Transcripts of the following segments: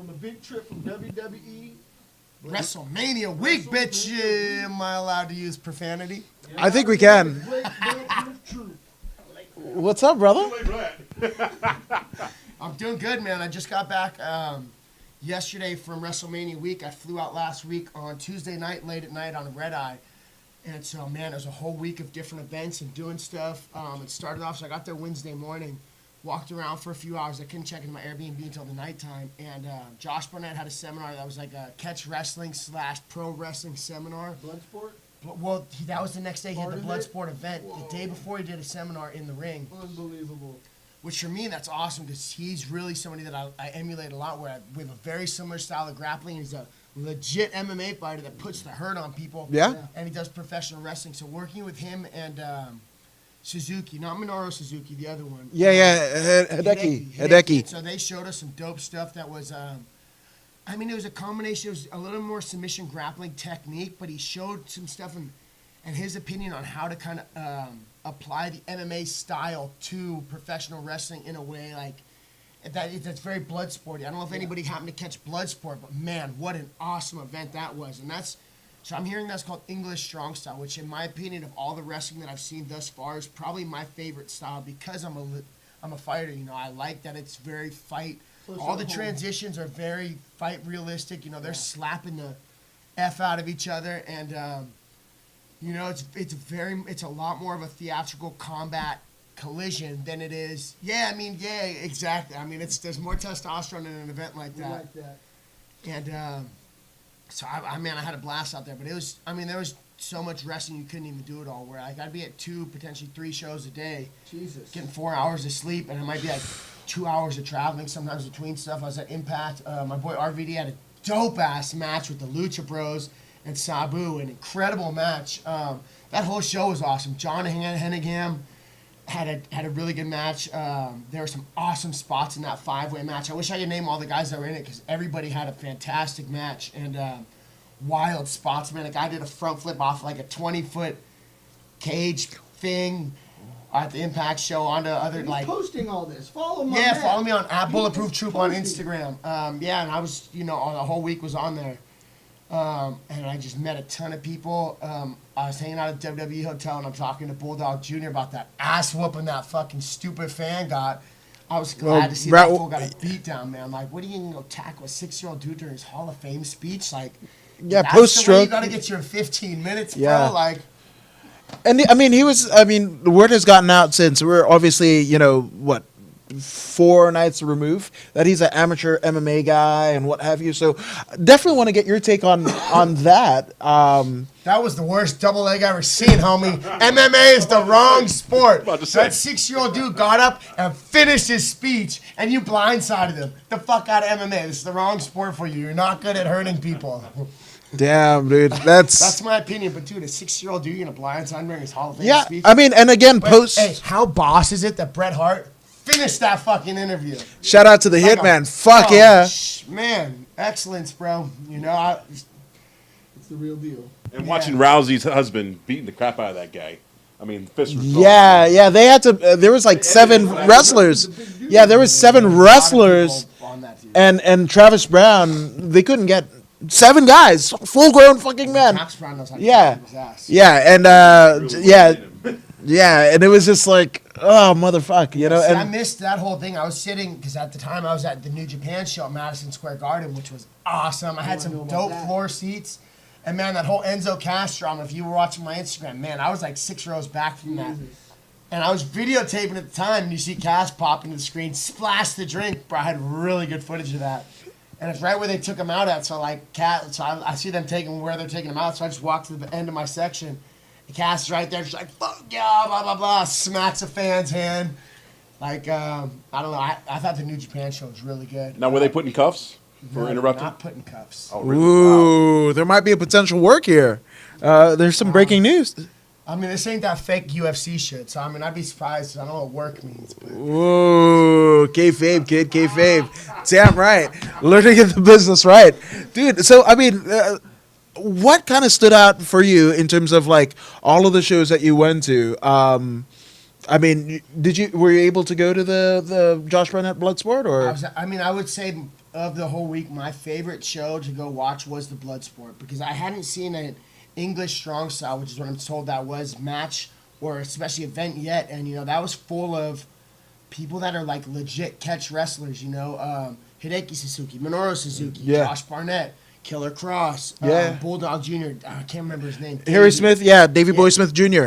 from a big trip from WWE. WrestleMania week, bitch. Am I allowed to use profanity? I think we can. What's up, brother? I'm doing good, man. I just got back yesterday from WrestleMania week. I flew out last week on Tuesday night, late at night on a red eye. And so, man, it was a whole week of different events and doing stuff. It started off, so I got there Wednesday morning, walked around for a few hours. I couldn't check into my Airbnb until the nighttime. And Josh Barnett had a seminar that was like a catch wrestling / pro wrestling seminar. Bloodsport? Well, that was the next day. He had the Part of it? Bloodsport event. Whoa. The day before, he did a seminar in the ring. Unbelievable. Which for me, that's awesome because he's really somebody that I emulate a lot. We have a very similar style of grappling. He's a legit MMA fighter that puts the hurt on people. Yeah? And he does professional wrestling. So working with him and Suzuki, not Minoru Suzuki, the other one. Hideki. So they showed us some dope stuff that was, it was a combination. It was a little more submission grappling technique, but he showed some stuff and his opinion on how to kind of apply the MMA style to professional wrestling in a way like that's very Bloodsporty. I don't know if anybody happened to catch Bloodsport, but man, what an awesome event that was. And so I'm hearing that's called English Strong Style, which in my opinion of all the wrestling that I've seen thus far is probably my favorite style because I'm a fighter. I like that it's very fight. All the transitions are very fight realistic. They're slapping the F out of each other and it's a lot more of a theatrical combat collision than it is. Yeah, exactly. There's more testosterone in an event like that. We like that. And so I had a blast out there. But it was, there was so much wrestling you couldn't even do it all. Where I got to be at 2, potentially 3 shows a day, Jesus. getting 4 hours of sleep, and it might be like 2 hours of traveling sometimes between stuff. I was at Impact. My boy RVD had a dope ass match with the Lucha Bros and Sabu, an incredible match. That whole show was awesome. John Hennigham had a really good match. There were some awesome spots in that 5-way match. I wish I could name all the guys that were in it because everybody had a fantastic match and wild spots. Man, a guy did a front flip off like a 20-foot cage thing at the Impact show onto other He's posting all this. Follow my Yeah, man. follow me on @Bulletproof Troop on posting. Instagram. And I was, the whole week was on there. And I just met a ton of people. I was hanging out at WWE Hotel, and I'm talking to Bulldog Jr. about that ass whooping that fucking stupid fan got. I was glad to see that fool got a beat down, man. Like, what are you going to go tackle a 6-year-old dude during his Hall of Fame speech? Like, Yeah, that's the way post-stroke. you got to get your 15 minutes, Yeah. bro. Like, And the word has gotten out since we're obviously, 4 nights removed that he's an amateur MMA guy and what have you. So definitely want to get your take on that. that was the worst double leg I ever seen, homie. MMA is the wrong sport. About to say. That 6-year-old dude got up and finished his speech, and you blindsided him. The fuck out of MMA. This is the wrong sport for you. You're not good at hurting people. Damn, dude. That's my opinion. But, dude, a 6-year-old dude, you're going to blindside him during his Hall of Fame Yeah, speech? and again, But, hey, how boss is it that Bret Hart finished that fucking interview? shout out to the Like Hitman. a- Fuck oh, yeah. Man, excellence, bro. It's the real deal. And watching Rousey's husband beating the crap out of that guy. Fist was Yeah, they had to. There was like 7 wrestlers. Yeah, there was 7 wrestlers, on that dude. and Travis Brown. They couldn't get 7 guys, full-grown fucking men. Travis Brown knows how to Yeah. kick his ass. Yeah, and and it was just like, oh motherfucker, See, I And missed that whole thing. I was sitting, because at the time I was at the New Japan show at Madison Square Garden, which was awesome. I had I some know about dope that. floor seats. And man, that whole Enzo Castro, if you were watching my Instagram, man, I was like 6 rows back from that. And I was videotaping at the time, and you see Cass pop into the screen, splash the drink. Bro, I had really good footage of that. And it's right where they took him out at. So I see them taking where they're taking him out. So I just walked to the end of my section. And Cass is right there, just like, fuck yeah, blah, blah, blah. Smacks a fan's hand. Like, I don't know. I thought the New Japan show was really good. Now, were they putting cuffs for No, interrupting? Not putting cuffs. Oh, really? Wow. ooh, there might be a potential work here. There's some breaking news. This ain't that fake UFC shit. So, I'd be surprised. I don't know what work means. But Ooh, kayfabe, kid, kayfabe. Damn right. Learning the business right. Dude, so, what kind of stood out for you in terms of, like, all of the shows that you went to? Were you able to go to the Josh Barnett Bloodsport, or? I would say of the whole week, my favorite show to go watch was the Bloodsport because I hadn't seen an English strong style, which is what I'm told that was, match or especially event yet. And, you know, that was full of people that are like legit catch wrestlers, you know, Hideki Suzuki, Minoru Suzuki, Yeah. Josh Barnett, Killer Cross, Yeah. Bulldog Jr., I can't remember his name. Harry Davey. Smith, yeah, Davy Boy Yeah. Smith Jr.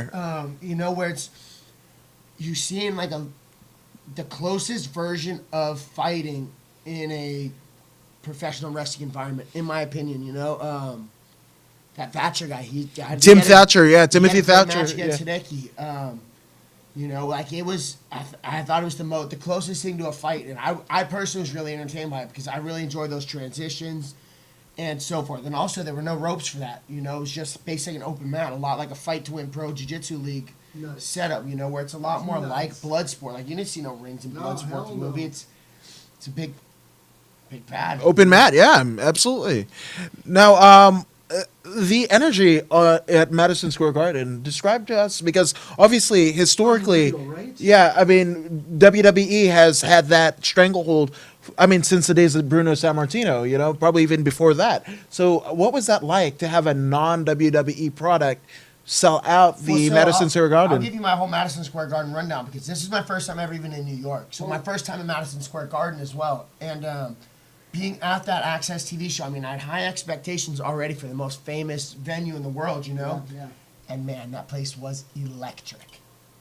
You know, where it's you seeing like the closest version of fighting in a professional wrestling environment, in my opinion. You know, that Thatcher guy, Tim Thatcher, yeah, Timothy Thatcher. Match Yeah. against Hideki. You know, like it was. I thought it was the closest thing to a fight, and I personally was really entertained by it because I really enjoyed those transitions and so forth. And also, there were no ropes for that. You know, it was just basically an open mat, a lot like a Fight to Win Pro Jiu-Jitsu League Nice. setup. You know, where it's a lot more Nice. like Bloodsport. Like you didn't see no rings in No, Bloodsport, hell the no. movie. It's a big pad. Open mat, yeah, absolutely. Now, the energy at Madison Square Garden, describe to us, because obviously, historically, Unreal, right? yeah, I mean, WWE has had that stranglehold, I mean, since the days of Bruno Sammartino, you know, probably even before that. So what was that like to have a non-WWE product sell out the Well, so Madison Square Garden? I'll give you my whole Madison Square Garden rundown because this is my first time ever even in New York. So my first time in Madison Square Garden as well. And being at that Access TV show, I mean, I had high expectations already for the most famous venue in the world, you know? Yeah. And man, that place was electric.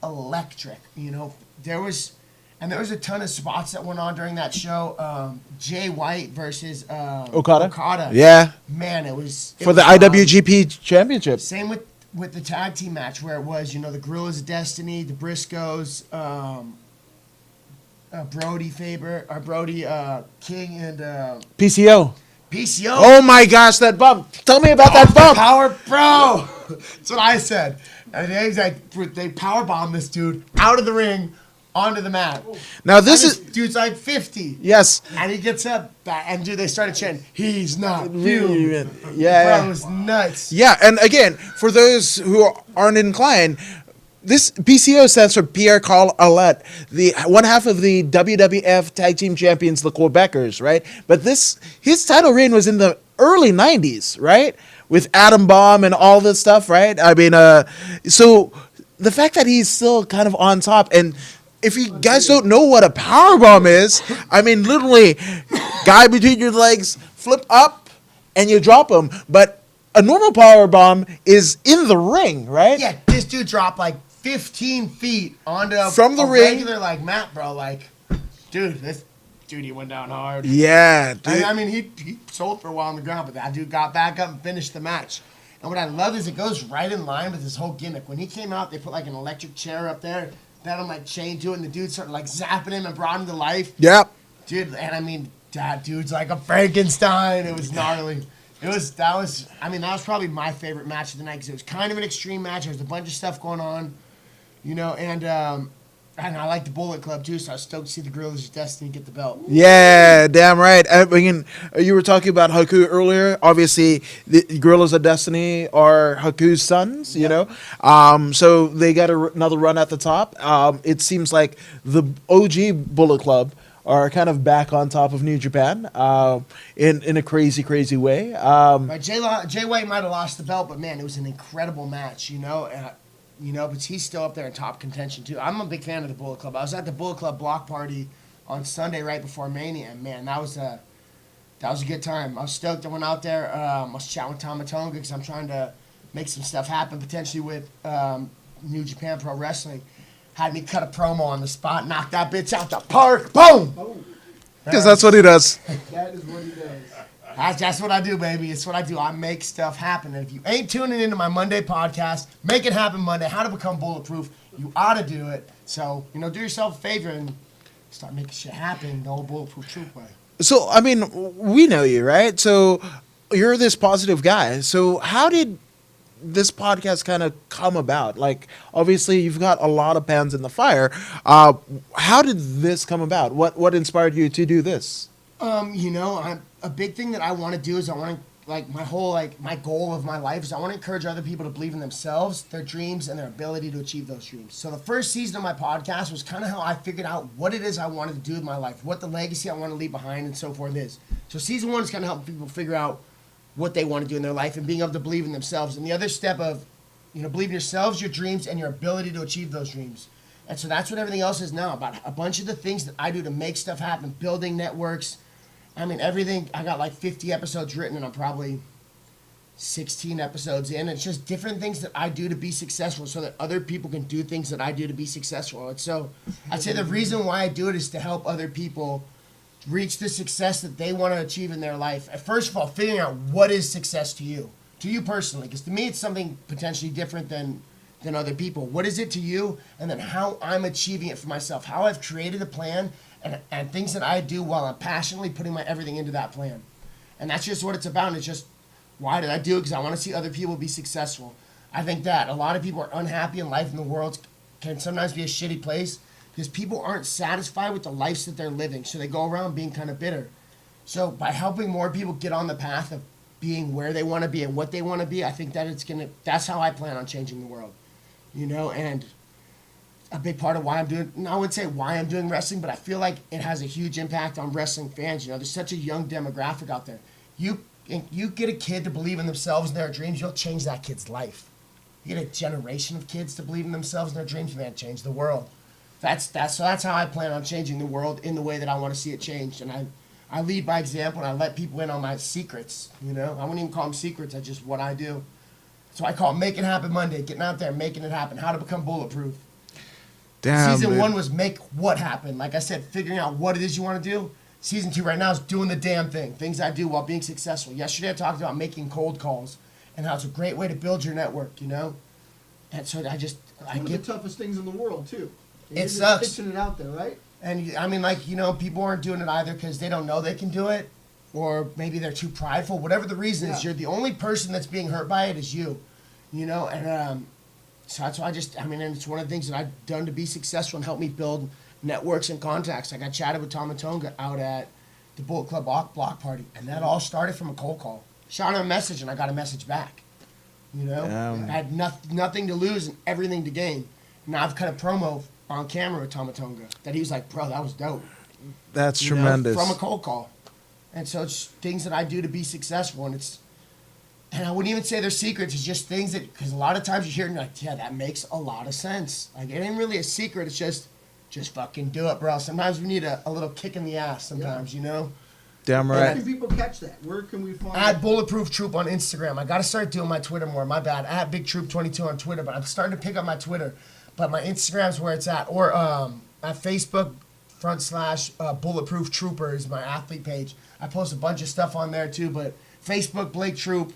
Electric. You know, there was a ton of spots that went on during that show. Jay White versus Okada? Yeah, Man, it was for the IWGP Championship. same with the tag team match where it was, you know, the Gorillas of Destiny, the Briscoes, Brody King, and PCO. PCO. Oh my gosh, that bump. Tell me about that bump. Power Pro. That's what I said. And they power bomb this dude out of the ring onto the mat. Now this And is, dude's like 50. yes. And he gets up, and dude, they started chanting, "He's not human." Yeah, Bro, yeah. it was nuts. Yeah, and again, for those who aren't inclined, this PCO stands for Pierre Carl Ouellet, the one half of the WWF Tag Team Champions, the Quebecers, right? But his title reign was in the early '90s, right? With Atom Bomb and all this stuff, right? I mean, so the fact that he's still kind of on top, and if you guys don't know what a power bomb is, I mean, literally, guy between your legs, flip up, and you drop him. But a normal power bomb is in the ring, right? Yeah, this dude dropped like 15 feet onto From the a ring. regular like mat, bro. Like, dude, he went down hard. Yeah, dude. I mean, he sold for a while on the ground, but that dude got back up and finished the match. And what I love is it goes right in line with his whole gimmick. When he came out, they put like an electric chair up there, that on like chain to it, and the dude started like zapping him and brought him to life. Yep. Dude, and I mean, that dude's like a Frankenstein. It was gnarly. That was probably my favorite match of the night because it was kind of an extreme match. There was a bunch of stuff going on, you know, and I like the Bullet Club too, so I was stoked to see the Gorillas of Destiny get the belt. Yeah, damn right. I mean, you were talking about Haku earlier. Obviously, the Gorillas of Destiny are Haku's sons, you know. So they got another run at the top. It seems like the OG Bullet Club are kind of back on top of New Japan in a crazy, crazy way. Right, Jay White might have lost the belt, but man, it was an incredible match, you know. But he's still up there in top contention too. I'm a big fan of the Bullet Club. I was at the Bullet Club block party on Sunday right before Mania, and man, that was a good time. I was stoked. I went out there. I was chatting with Tama Tonga because I'm trying to make some stuff happen potentially with New Japan Pro Wrestling. Had me cut a promo on the spot, knock that bitch out the park. Boom. Oh, Because that's what he does. that is what he does. That's what I do, baby. It's what I do. I make stuff happen. And if you ain't tuning into my Monday podcast, Make It Happen Monday, How to Become Bulletproof, you ought to do it. So, you know, do yourself a favor and start making shit happen the old Bulletproof Truth way. So, I mean, we know you, right? So you're this positive guy. So how did this podcast kind of come about? Like, obviously, you've got a lot of pans in the fire. How did this come about? What inspired you to do this? You know, a big thing that I want to do is I want to like my whole my goal of my life is I want to encourage other people to believe in themselves, their dreams, and their ability to achieve those dreams. So the first season of my podcast was kind of how I figured out what it is I wanted to do with my life, what the legacy I want to leave behind, and so forth is. So season 1 is kind of helping people figure out what they want to do in their life and being able to believe in themselves. And the other step of, believe in yourselves, your dreams, and your ability to achieve those dreams. And so that's what everything else is now about. A bunch of the things that I do to make stuff happen, building networks. I mean, everything. I got like 50 episodes written, and I'm probably 16 episodes in. It's just different things that I do to be successful so that other people can do things that I do to be successful. And so I'd say the reason why I do it is to help other people reach the success that they want to achieve in their life. First of all, figuring out what is success to you personally. Because to me, it's something potentially different than other people. What is it to you? And then how I'm achieving it for myself. How I've created a plan and things that I do while I'm passionately putting my everything into that plan. And that's just what it's about. It's just, why did I do it? Because I want to see other people be successful. I think that a lot of people are unhappy in life, and the world can sometimes be a shitty place because people aren't satisfied with the lives that they're living. So they go around being kind of bitter. So by helping more people get on the path of being where they want to be and what they want to be, I think that that's how I plan on changing the world. And a big part of why I'm doing, I wouldn't say why I'm doing wrestling, but I feel like it has a huge impact on wrestling fans. There's such a young demographic out there. You get a kid to believe in themselves and their dreams, you'll change that kid's life. You get a generation of kids to believe in themselves and their dreams, man, change the world. So that's how I plan on changing the world in the way that I want to see it changed. And I lead by example, and I let people in on my secrets. I wouldn't even call them secrets. That's just what I do. So I call it Make It Happen Monday, getting out there, making it happen, how to become bulletproof. Damn, Season dude. 1 was make what happen. Like I said, figuring out what it is you want to do. Season 2 right now is doing the damn thing. Things I do while being successful. Yesterday I talked about making cold calls and how it's a great way to build your network, And so I One of the toughest things in the world, too. And you're just sucks. pitching it out there, right? And I mean, people aren't doing it either because they don't know they can do it, or maybe they're too prideful. Whatever the reason is, Yeah. you're the only person that's being hurt by it is you, And so that's why and it's one of the things that I've done to be successful and help me build networks and contacts. Like I chatted with Tama Tonga out at the Bullet Club block party, and that all started from a cold call. Shot him a message, and I got a message back. Damn. I had nothing to lose and everything to gain. Now I've cut a promo on camera with Tama Tonga that he was like, bro, that was dope. That's you know, tremendous. from a cold call. And so it's things that I do to be successful, and I wouldn't even say they're secrets. It's just things that, because a lot of times you hear and you're like, yeah, that makes a lot of sense. Like it ain't really a secret. It's just fucking do it, bro. Sometimes we need a little kick in the ass. Sometimes, Damn Where right. can people catch that? Where can we find At Bulletproof Troop on Instagram. I got to start doing my Twitter more. My bad. At Big Troop 22 on Twitter, but I'm starting to pick up my Twitter. But my Instagram's where it's at. Or at Facebook / Bulletproof Trooper is my athlete page. I post a bunch of stuff on there too. But Facebook, Blake Troop.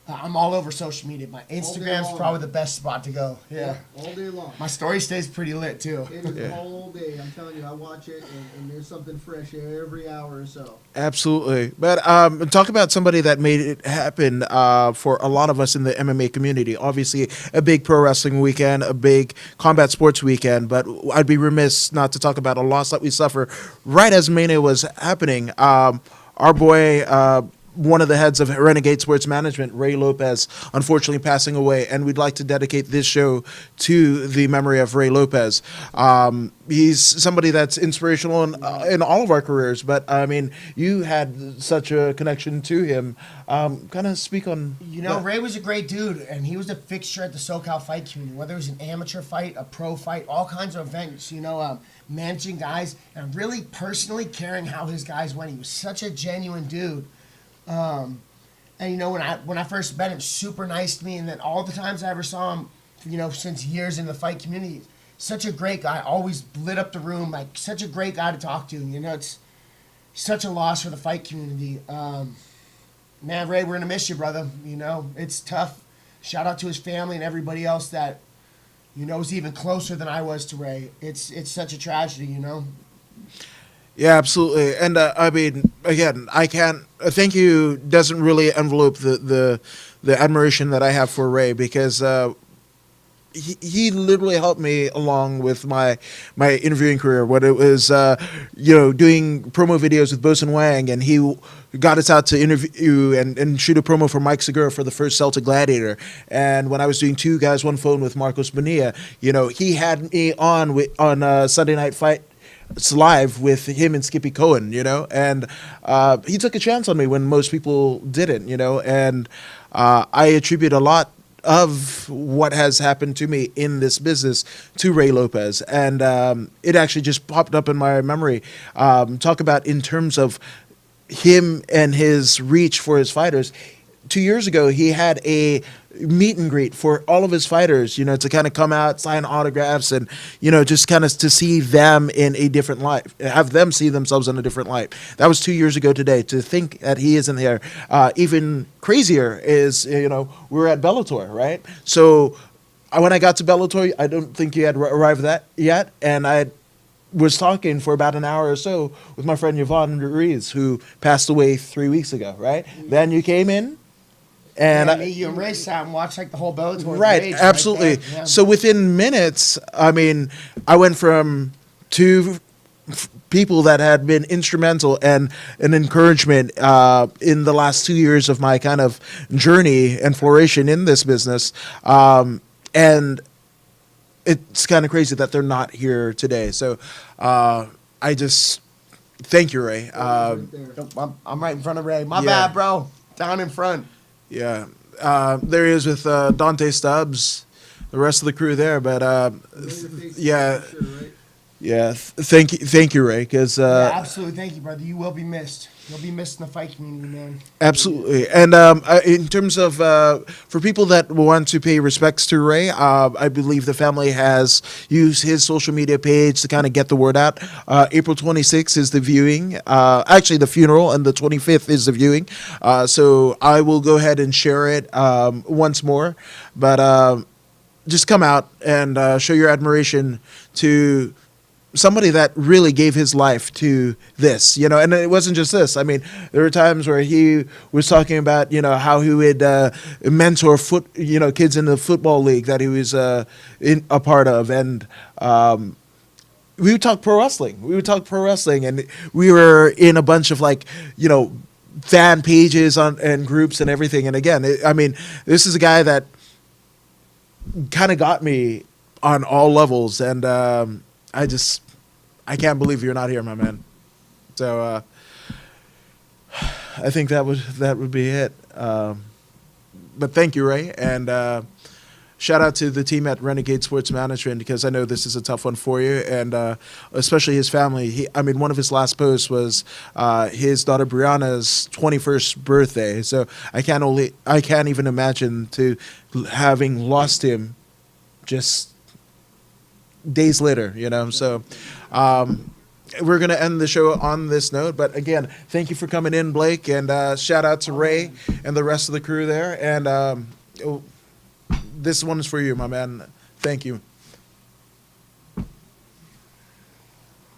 I'm all over social media. My Instagram's long. probably the best spot to go. Yeah. all day long? My story stays pretty lit too. It is Yeah. all day. I'm telling you, I watch it, and there's something fresh every hour or so. Absolutely. But talk about somebody that made it happen for a lot of us in the MMA community. Obviously, a big pro wrestling weekend, a big combat sports weekend, but I'd be remiss not to talk about a loss that we suffer right as Mania was happening. Our boy, one of the heads of Renegade Sports Management, Ray Lopez, unfortunately passing away, and we'd like to dedicate this show to the memory of Ray Lopez. He's somebody that's inspirational in all of our careers, but I mean, you had such a connection to him. Kind of speak on. Ray was a great dude, and he was a fixture at the SoCal fight community, whether it was an amateur fight, a pro fight, all kinds of events, managing guys, and really personally caring how his guys went. He was such a genuine dude. And when I first met him, super nice to me, and then all the times I ever saw him, since years in the fight community, such a great guy, always lit up the room, like such a great guy to talk to. It's such a loss for the fight community. Man, Ray, we're gonna miss you, brother. It's tough. Shout out to his family and everybody else that is even closer than I was to Ray. It's such a tragedy. Yeah, absolutely. And I mean, again, I can't. Thank you doesn't really envelope the admiration that I have for Ray, because he literally helped me along with my interviewing career. What it was, doing promo videos with Bosun Wang, and he got us out to interview and shoot a promo for Mike Segura for the first Celtic Gladiator. And when I was doing Two Guys One Phone with Marcos Bonilla, he had me on Sunday Night Fight. It's live with him and Skippy Cohen, and he took a chance on me when most people didn't, and I attribute a lot of what has happened to me in this business to Ray Lopez. And it actually just popped up in my memory. Talk about in terms of him and his reach for his fighters. 2 years ago, he had a meet and greet for all of his fighters, to kind of come out, sign autographs, and, just kind of to see them in a different light, have them see themselves in a different light. That was 2 years ago today. To think that he isn't there. Even crazier is, we're at Bellator, right? So when I got to Bellator, I don't think you had arrived that yet, and I was talking for about an hour or so with my friend Yvonne Ruiz, who passed away 3 weeks ago, right? Then you came in, and me, you and Ray sat and watched like the whole Bellator. right, page, absolutely. Right there. Yeah. So within minutes, I went from two people that had been instrumental and an encouragement in the last 2 years of my kind of journey and flourishing in this business, and it's kind of crazy that they're not here today. So I just thank you, Ray. Right there. I'm right in front of Ray. My Yeah. bad, bro. Down in front. Yeah, there he is with Dante Stubbs, the rest of the crew there. But yeah, Sure, right? yeah. Thank you, Ray, because Yeah, absolutely. Thank you, brother. You will be missed. You'll be missed in the fight community, man. absolutely. And in terms of for people that want to pay respects to Ray, I believe the family has used his social media page to kind of get the word out. April 26th is the viewing, actually the funeral, and the 25th is the viewing. So I will go ahead and share it once more, but just come out and show your admiration to somebody that really gave his life to this, and it wasn't just this. I mean, there were times where he was talking about, how he would mentor kids in the football league that he was in a part of, and we would talk pro wrestling. And we were in a bunch of fan pages and groups and everything. And again, this is a guy that kind of got me on all levels, and I can't believe you're not here, my man. So I think that would be it. But thank you, Ray, and shout out to the team at Renegade Sports Management, because I know this is a tough one for you, and especially his family. One of his last posts was his daughter Brianna's 21st birthday. So I can't even imagine to having lost him just days later, So we're going to end the show on this note. But again, thank you for coming in, Blake, and shout out to Ray and the rest of the crew there. And this one is for you, my man. Thank you.